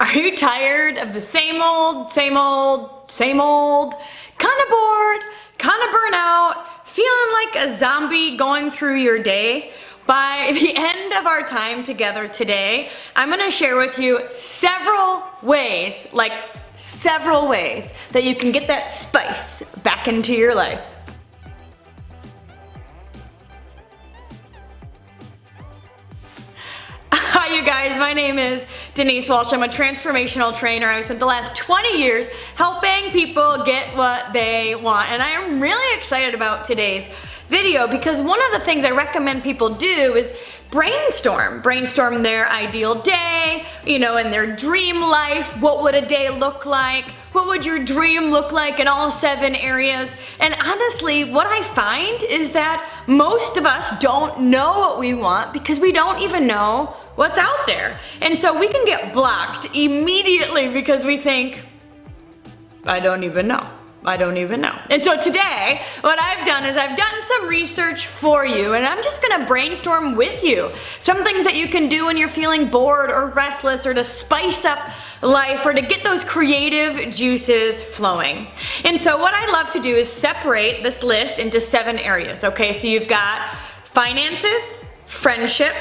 Are you tired of the same old, same old, same old? Kind of bored, kind of burnt out, feeling like a zombie going through your day? By the end of our time together today, I'm gonna share with you several ways that you can get that spice back into your life. Hi you guys, my name is Denise Walsh. I'm a transformational trainer. I've spent the last 20 years helping people get what they want, and I am really excited about today's video because one of the things I recommend people do is brainstorm their ideal day, in their dream life. What would a day look like? What would your dream look like in all 7 areas? And honestly, what I find is that most of us don't know what we want because we don't even know what's out there. And so we can get blocked immediately because we think, I don't even know. And so today, what I've done is I've done some research for you, and I'm just gonna brainstorm with you some things that you can do when you're feeling bored or restless, or to spice up life, or to get those creative juices flowing. And so what I love to do is separate this list into 7 areas, okay? So you've got finances, friendship,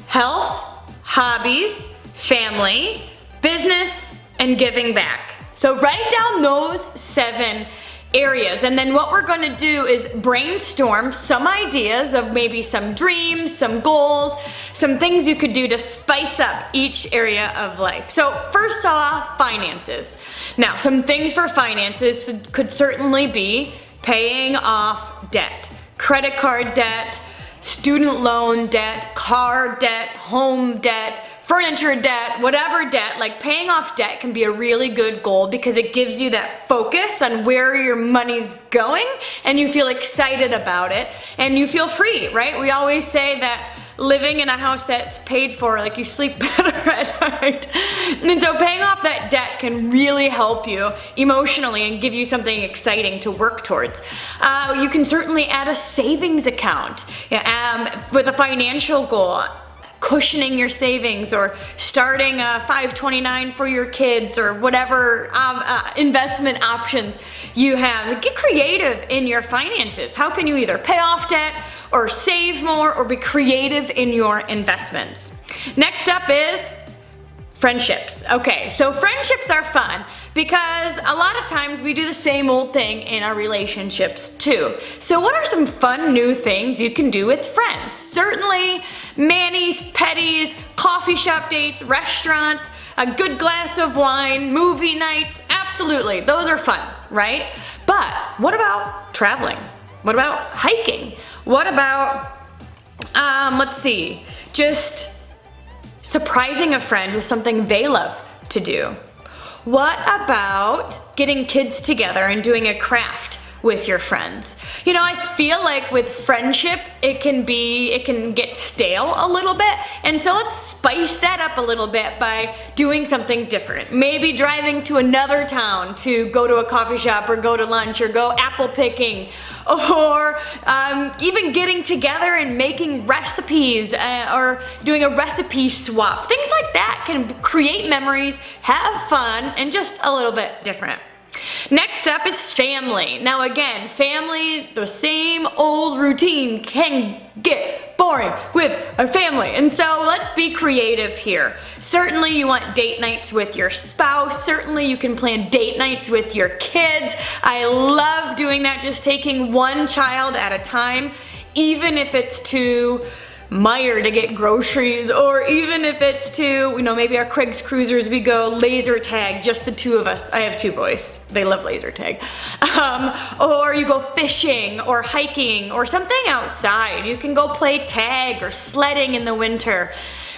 health, hobbies, family, business, and giving back. So write down those 7 areas, and then what we're gonna do is brainstorm some ideas of maybe some dreams, some goals, some things you could do to spice up each area of life. So first off, finances. Now, some things for finances could certainly be paying off debt, credit card debt, student loan debt, car debt, home debt, furniture debt, whatever debt. Like, paying off debt can be a really good goal because it gives you that focus on where your money's going, and you feel excited about it and you feel free, right? We always say that living in a house that's paid for, like, you sleep better at night. And so paying off that debt can really help you emotionally and give you something exciting to work towards. You can certainly add a savings account with a financial goal, cushioning your savings, or starting a 529 for your kids, or whatever investment options you have. Get creative in your finances. How can you either pay off debt or save more or be creative in your investments? Next up is friendships. Okay, so friendships are fun because a lot of times we do the same old thing in our relationships too. So what are some fun new things you can do with friends? Certainly manis, petties, coffee shop dates, restaurants, a good glass of wine, movie nights. Absolutely, those are fun, right? But what about traveling? What about hiking? What about, just surprising a friend with something they love to do? What about getting kids together and doing a craft with your friends? I feel like with friendship, it can get stale a little bit, and so let's spice that up a little bit by doing something different. Maybe driving to another town to go to a coffee shop, or go to lunch, or go apple picking, or even getting together and making recipes, or doing a recipe swap. Things like that can create memories, have fun, and just a little bit different. Next up is family. Now again, family, the same old routine can get boring with a family, and so let's be creative here. Certainly you want date nights with your spouse. Certainly you can plan date nights with your kids. I love doing that, just taking one child at a time, even if it's to Meyer to get groceries, or even if it's to, maybe our Craig's Cruisers, we go laser tag, just the 2 of us. I have 2 boys. They love laser tag. Or you go fishing or hiking or something outside. You can go play tag or sledding in the winter.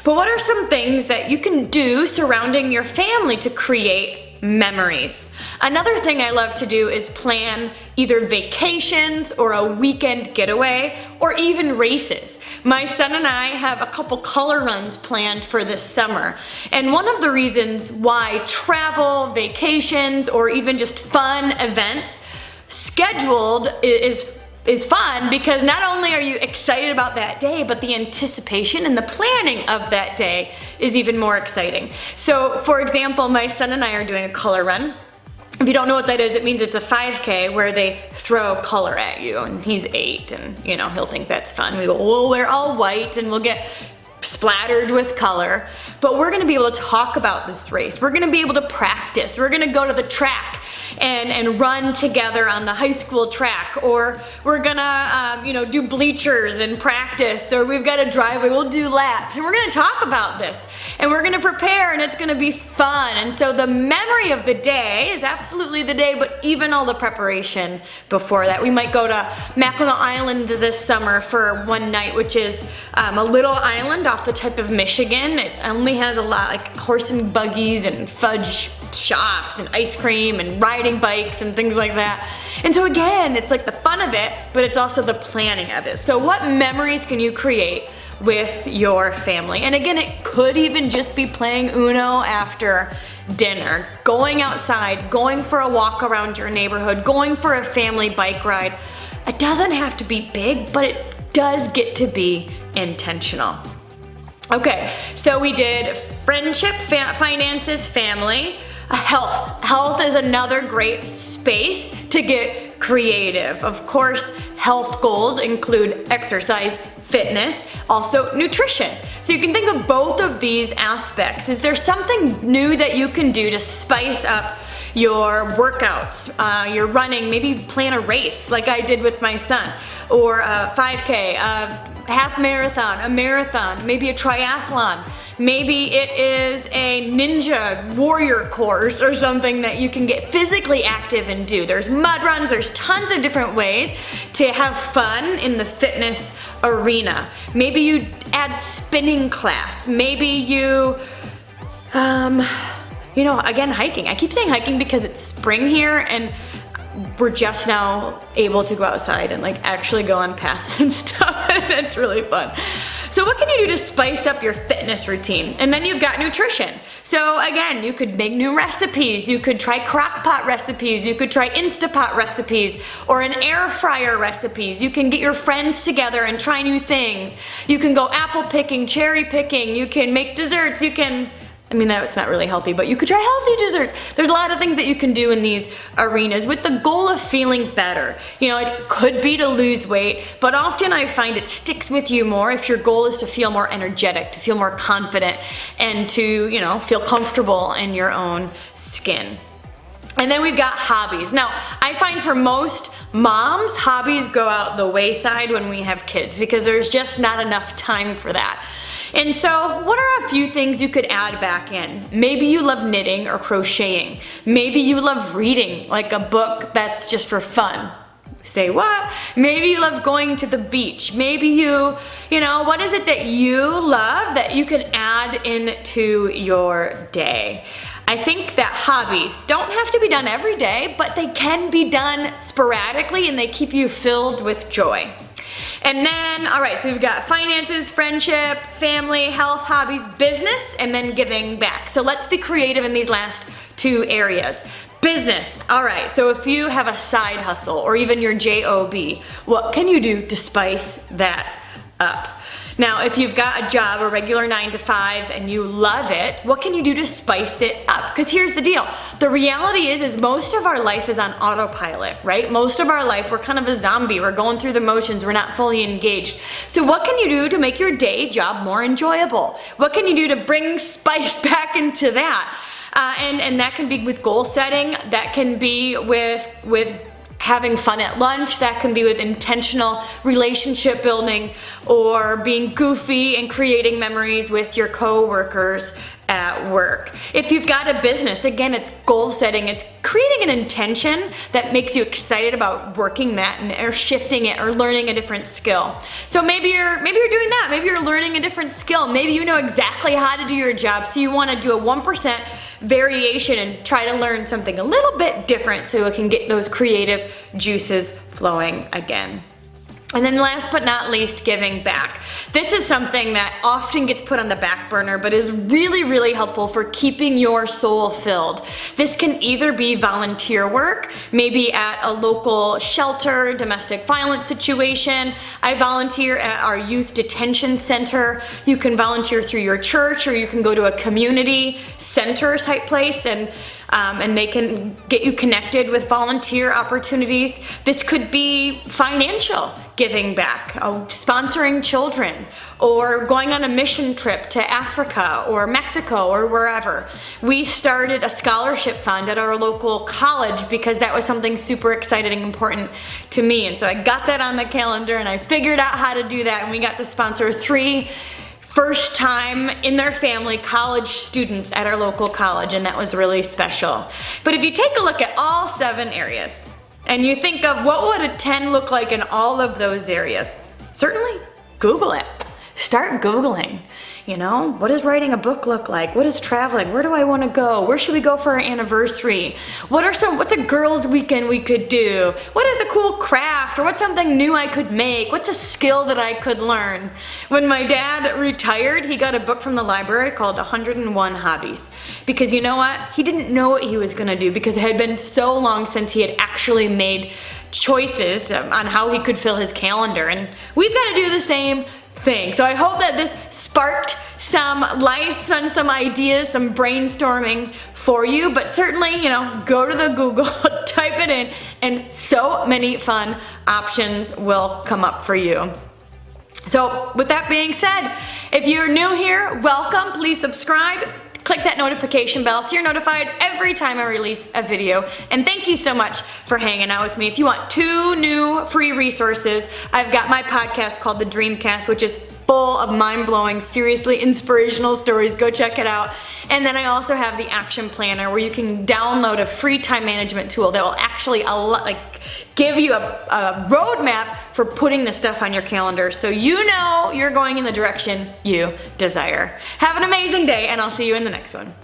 But what are some things that you can do surrounding your family to create memories? Another thing I love to do is plan either vacations or a weekend getaway, or even races. My son and I have a couple color runs planned for this summer, and one of the reasons why travel, vacations, or even just fun events scheduled is is fun because not only are you excited about that day, but the anticipation and the planning of that day is even more exciting. So for example, my son and I are doing a color run. If you don't know what that is, it means it's a 5K where they throw color at you, and he's 8 and he'll think that's fun. We'll wear all white and we'll get splattered with color, but we're gonna be able to talk about this race. We're gonna be able to practice. We're gonna go to the track and run together on the high school track, or we're gonna do bleachers and practice, or we've got a driveway, we'll do laps, and we're gonna talk about this, and we're gonna prepare, and it's gonna be fun. And so the memory of the day is absolutely the day, but even all the preparation before that. We might go to Mackinac Island this summer for one night, which is a little island off the tip of Michigan. It only has a lot like horse and buggies and fudge shops and ice cream and riding bikes and things like that. And so again, it's like the fun of it, but it's also the planning of it. So what memories can you create with your family? And again, it could even just be playing Uno after dinner, going outside, going for a walk around your neighborhood, going for a family bike ride. It doesn't have to be big, but it does get to be intentional. Okay, so we did friendship, finances, family, health. Health is another great space to get creative. Of course, health goals include exercise, fitness, also nutrition. So you can think of both of these aspects. Is there something new that you can do to spice up your workouts, your running? Maybe plan a race like I did with my son, or a 5K, half marathon, a marathon, maybe a triathlon. Maybe it is a ninja warrior course or something that you can get physically active and do. There's mud runs, there's tons of different ways to have fun in the fitness arena. Maybe you add spinning class. Maybe you, again, hiking. I keep saying hiking because it's spring here and we're just now able to go outside and like actually go on paths and stuff, and it's really fun. So what can you do to spice up your fitness routine? And then you've got nutrition. So again, you could make new recipes, you could try crock pot recipes, you could try Instapot recipes, or an air fryer recipes. You can get your friends together and try new things. You can go apple picking, cherry picking, you can make desserts, that's not really healthy, but you could try healthy desserts. There's a lot of things that you can do in these arenas with the goal of feeling better. It could be to lose weight, but often I find it sticks with you more if your goal is to feel more energetic, to feel more confident, and to, feel comfortable in your own skin. And then we've got hobbies. Now, I find for most moms, hobbies go out the wayside when we have kids because there's just not enough time for that. And so what are a few things you could add back in? Maybe you love knitting or crocheting. Maybe you love reading, like a book that's just for fun. Say what? Maybe you love going to the beach. Maybe what is it that you love that you can add into your day? I think that hobbies don't have to be done every day, but they can be done sporadically and they keep you filled with joy. And then, alright, so we've got finances, friendship, family, health, hobbies, business, and then giving back. So let's be creative in these last two areas. Business, alright, so if you have a side hustle or even your job, what can you do to spice that up? Now, if you've got a job, a regular 9 to 5, and you love it, what can you do to spice it up? Because here's the deal. The reality is most of our life is on autopilot, right? Most of our life, we're kind of a zombie. We're going through the motions. We're not fully engaged. So what can you do to make your day job more enjoyable? What can you do to bring spice back into that? And that can be with goal setting. That can be with having fun at lunch. That can be with intentional relationship building or being goofy and creating memories with your co-workers at work. If you've got a business, again, it's goal setting. It's creating an intention that makes you excited about working that or shifting it or learning a different skill. So maybe you're doing that. Maybe you're learning a different skill. Maybe you know exactly how to do your job, so you want to do a 1% variation and try to learn something a little bit different so it can get those creative juices flowing again. And then last but not least, giving back. This is something that often gets put on the back burner, but is really, really helpful for keeping your soul filled. This can either be volunteer work, maybe at a local shelter, domestic violence situation. I volunteer at our youth detention center. You can volunteer through your church, or you can go to a community center type place and they can get you connected with volunteer opportunities. This could be financial giving back, sponsoring children, or going on a mission trip to Africa or Mexico or wherever. We started a scholarship fund at our local college because that was something super exciting and important to me. And so I got that on the calendar and I figured out how to do that, and we got to sponsor 3 first time in their family college students at our local college, and that was really special. But if you take a look at all 7 areas and you think of what would a 10 look like in all of those areas, certainly Google it. Start Googling. What does writing a book look like? What is traveling? Where do I want to go? Where should we go for our anniversary? What's a girls' weekend we could do? What is a cool craft, or what's something new I could make? What's a skill that I could learn? When my dad retired, he got a book from the library called 101 Hobbies. Because you know what? He didn't know what he was going to do, because it had been so long since he had actually made choices on how he could fill his calendar. And we've got to do the same thing. So I hope that this sparked some life and some ideas, some brainstorming for you. But certainly, go to the Google, type it in, and so many fun options will come up for you. So with that being said, if you're new here, welcome. Please subscribe. Click that notification bell so you're notified every time I release a video. And thank you so much for hanging out with me. If you want 2 new free resources, I've got my podcast called The Dreamcast, which is full of mind-blowing, seriously inspirational stories. Go check it out. And then I also have the Action Planner, where you can download a free time management tool that will actually give you a roadmap for putting the stuff on your calendar, so you're going in the direction you desire. Have an amazing day, and I'll see you in the next one.